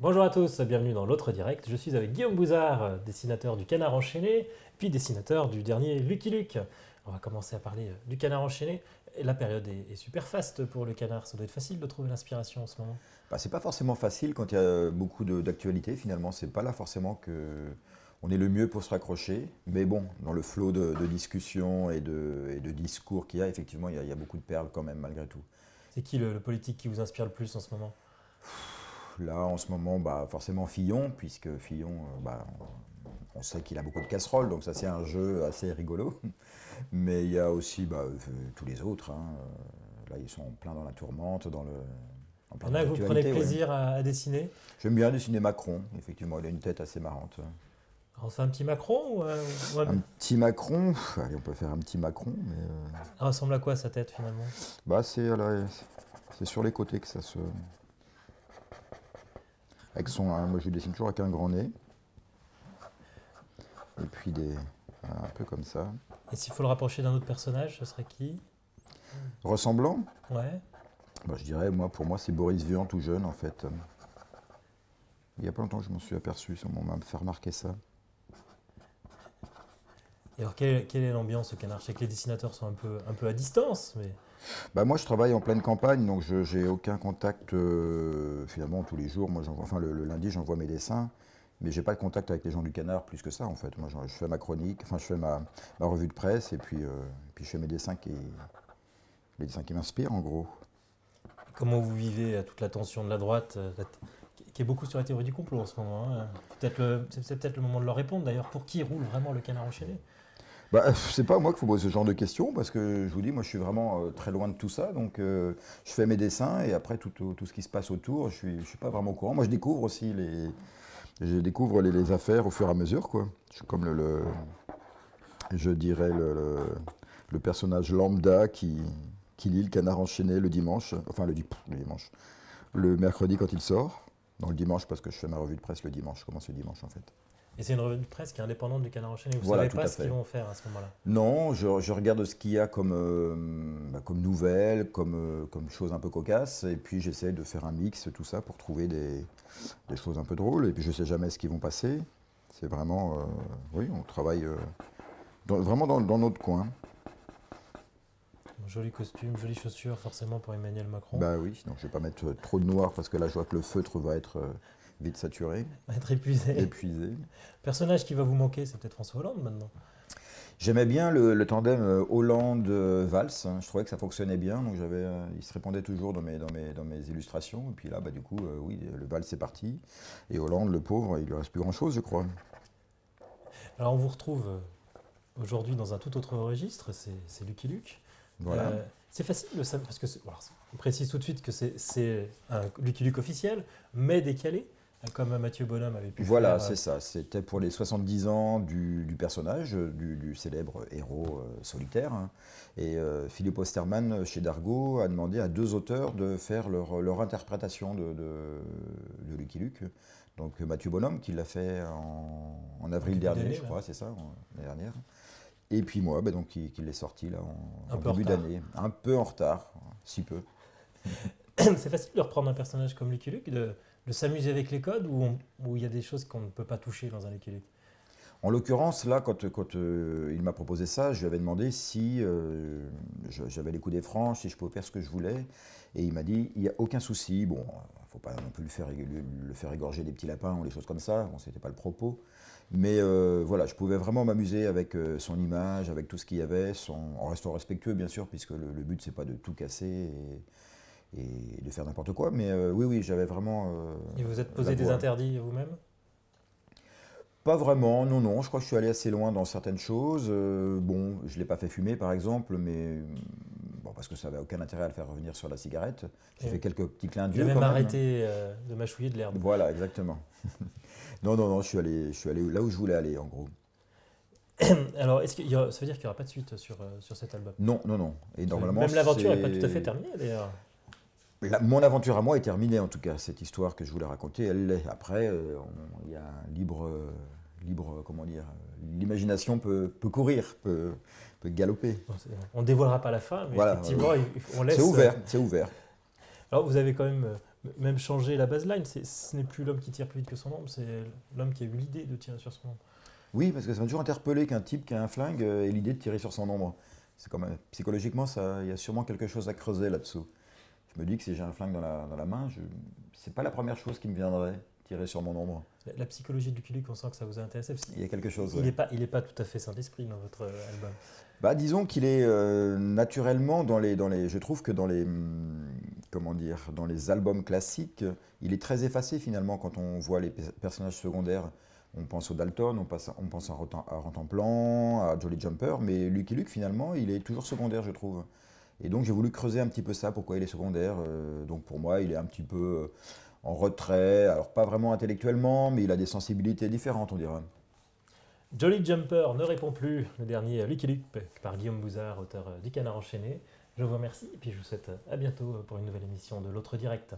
Bonjour à tous, bienvenue dans l'autre direct. Je suis avec Guillaume Bouzard, dessinateur du Canard enchaîné, puis dessinateur du dernier Lucky Luke. On va commencer à parler du Canard enchaîné. Et la période est super faste pour le canard, ça doit être facile de trouver l'inspiration en ce moment. Bah, c'est pas forcément facile quand il y a beaucoup d'actualité. Finalement, c'est pas là forcément que on est le mieux pour se raccrocher. Mais bon, dans le flot de discussions et de discours qu'il y a, effectivement, il y a beaucoup de perles quand même, malgré tout. C'est qui le politique qui vous inspire le plus en ce moment? Là, en ce moment, bah, forcément Fillon, puisque Fillon, bah, on sait qu'il a beaucoup de casseroles, donc ça c'est un jeu assez rigolo. Mais il y a aussi bah, tous les autres, hein. Là, ils sont en plein dans la tourmente, en Il plein y en dans a que vous prenez l'actualité, ouais. plaisir à dessiner. J'aime bien dessiner Macron, effectivement, il a une tête assez marrante. Alors, on fait un petit Macron Un petit Macron, allez, on peut faire un petit Macron, mais ça ressemble à quoi sa tête finalement? bah, c'est sur les côtés que ça se. Moi je le dessine toujours avec un grand nez, et puis voilà, un peu comme ça. Et s'il faut le rapprocher d'un autre personnage, ce serait qui? Ressemblant, Ouais. bah, je dirais, pour moi, c'est Boris Vian tout jeune, en fait. Il n'y a pas longtemps que je m'en suis aperçu, on m'a fait remarquer ça. Et alors quelle est l'ambiance au canard? Je sais que les dessinateurs sont un peu à distance, mais Bah, moi, je travaille en pleine campagne, donc je j'ai aucun contact finalement tous les jours. Moi, enfin, le lundi, j'envoie mes dessins, mais j'ai pas de contact avec les gens du Canard plus que ça, en fait. Moi, je fais ma chronique, enfin, je fais ma revue de presse, et puis je fais les dessins qui m'inspirent, en gros. comment vous vivez toute la tension de la droite, qui est beaucoup sur la théorie du complot en ce moment, hein. C'est peut-être le moment de leur répondre d'ailleurs. Pour qui roule vraiment le canard enchaîné? Bah, c'est pas à moi qu'il faut poser ce genre de questions, parce que je vous dis, moi, je suis vraiment très loin de tout ça, donc je fais mes dessins, et après, tout ce qui se passe autour, je suis pas vraiment au courant. Moi, je découvre les affaires au fur et à mesure, quoi. Je suis comme je dirais, le personnage lambda qui lit le Canard enchaîné le dimanche, enfin le dimanche, le mercredi quand il sort. Non, le dimanche parce que je fais ma revue de presse le dimanche, je commence le dimanche en fait. Et c'est une revue de presse qui est indépendante du canard enchaîné. Vous Voilà, savez tout pas à ce qu'ils fait. vont faire à ce moment-là. Non, je regarde ce qu'il y a comme nouvelles, comme choses un peu cocasses, et puis j'essaie de faire un mix, tout ça, pour trouver des choses un peu drôles, et puis je sais jamais ce qui vont passer. C'est vraiment, oui, on travaille vraiment dans notre coin. Joli costume, jolies chaussures forcément pour Emmanuel Macron. Bah oui, donc je vais pas mettre trop de noir parce que là je vois que le feutre va être vite saturé, Va être épuisé. épuisé. Personnage qui va vous manquer, c'est peut-être François Hollande maintenant. J'aimais bien le tandem Hollande-Valls, hein. Je trouvais que ça fonctionnait bien, donc il se répondait toujours dans mes illustrations. Et puis là, bah, du coup, oui, le Valls c'est parti. Et Hollande, le pauvre, il lui reste plus grand-chose, je crois. Alors on vous retrouve aujourd'hui dans un tout autre registre, c'est Lucky Luke. Voilà. C'est facile de savoir, parce que on précise tout de suite que c'est un Lucky Luke officiel, mais décalé, comme Mathieu Bonhomme avait pu Voilà, faire. c'est ça. C'était pour les 70 ans du personnage, du célèbre héros solitaire, hein. Et Philippe Osterman, chez Dargaud, a demandé à deux auteurs de faire leur interprétation de Lucky Luke. Donc Mathieu Bonhomme, qui l'a fait en avril début dernier, d'année, je là. crois, c'est ça, l'année dernière. Et puis moi, bah, donc, qui l'ai sorti là Un en peu en début retard. d'année. Un peu en retard, si peu. C'est facile de reprendre un personnage comme Lucky Luke, de s'amuser avec les codes, où il y a des choses qu'on ne peut pas toucher dans un Lucky Luke. En l'occurrence, là, quand il m'a proposé ça, je lui avais demandé si j'avais les coups des franges, si je pouvais faire ce que je voulais. Et il m'a dit, il n'y a aucun souci. Bon, il ne faut pas non plus le faire égorger des petits lapins ou des choses comme ça. Bon, c'était pas le propos. Mais voilà, je pouvais vraiment m'amuser avec son image, avec tout ce qu'il y avait, en restant respectueux, bien sûr, puisque le but, c'est pas de tout casser et de faire n'importe quoi. Mais oui, oui, j'avais vraiment Et vous êtes la posé des voix. interdits vous-même? Pas vraiment, non, non. Je crois que je suis allé assez loin dans certaines choses. Bon, je ne l'ai pas fait fumer, par exemple, mais bon, parce que ça n'avait aucun intérêt à le faire revenir sur la cigarette. J'ai Et fait quelques petits clins il a d'yeux même quand même. arrêté de mâchouiller de l'herbe. Voilà, exactement. Non, non, non, je suis allé là où je voulais aller, en gros. Alors, ça veut dire qu'il n'y aura pas de suite sur cet album? Non, non, non. Et normalement, Même l'aventure n'est pas tout à fait terminée d'ailleurs. Mon aventure à moi est terminée, en tout cas. Cette histoire que je voulais raconter, elle l'est. Après, il y a un libre, comment dire, l'imagination peut courir, peut galoper. Bon, on ne dévoilera pas la fin, mais Voilà, effectivement, on c'est laisse. ouvert, c'est ouvert. Alors, vous avez quand même Même changer la baseline, ce n'est plus l'homme qui tire plus vite que son ombre, c'est l'homme qui a eu l'idée de tirer sur son ombre. Oui, parce que ça m'a toujours interpellé qu'un type qui a un flingue ait l'idée de tirer sur son ombre. C'est comme psychologiquement, il y a sûrement quelque chose à creuser là-dessous. Je me dis que si j'ai un flingue dans la main, c'est pas la première chose qui me viendrait, tirer sur mon ombre. La psychologie du Lucky Luke, on sent que ça vous a intéressé. Parce Il y a quelque chose. il Ouais. n'est pas tout à fait Saint-Esprit dans votre album. Bah, disons qu'il est naturellement je trouve que comment dire, dans les albums classiques, il est très effacé finalement quand on voit les personnages secondaires. On pense au Dalton, on pense à Rantanplan, à Jolly Jumper, mais Lucky Luke finalement, il est toujours secondaire, je trouve. Et donc j'ai voulu creuser un petit peu ça, pourquoi il est secondaire. Donc pour moi, il est un petit peu en retrait, alors pas vraiment intellectuellement, mais il a des sensibilités différentes, on dirait. Jolly Jumper ne répond plus, le dernier Lucky Luke par Guillaume Bouzard, auteur du Canard enchaîné. Je vous remercie et puis je vous souhaite à bientôt pour une nouvelle émission de l'autre direct.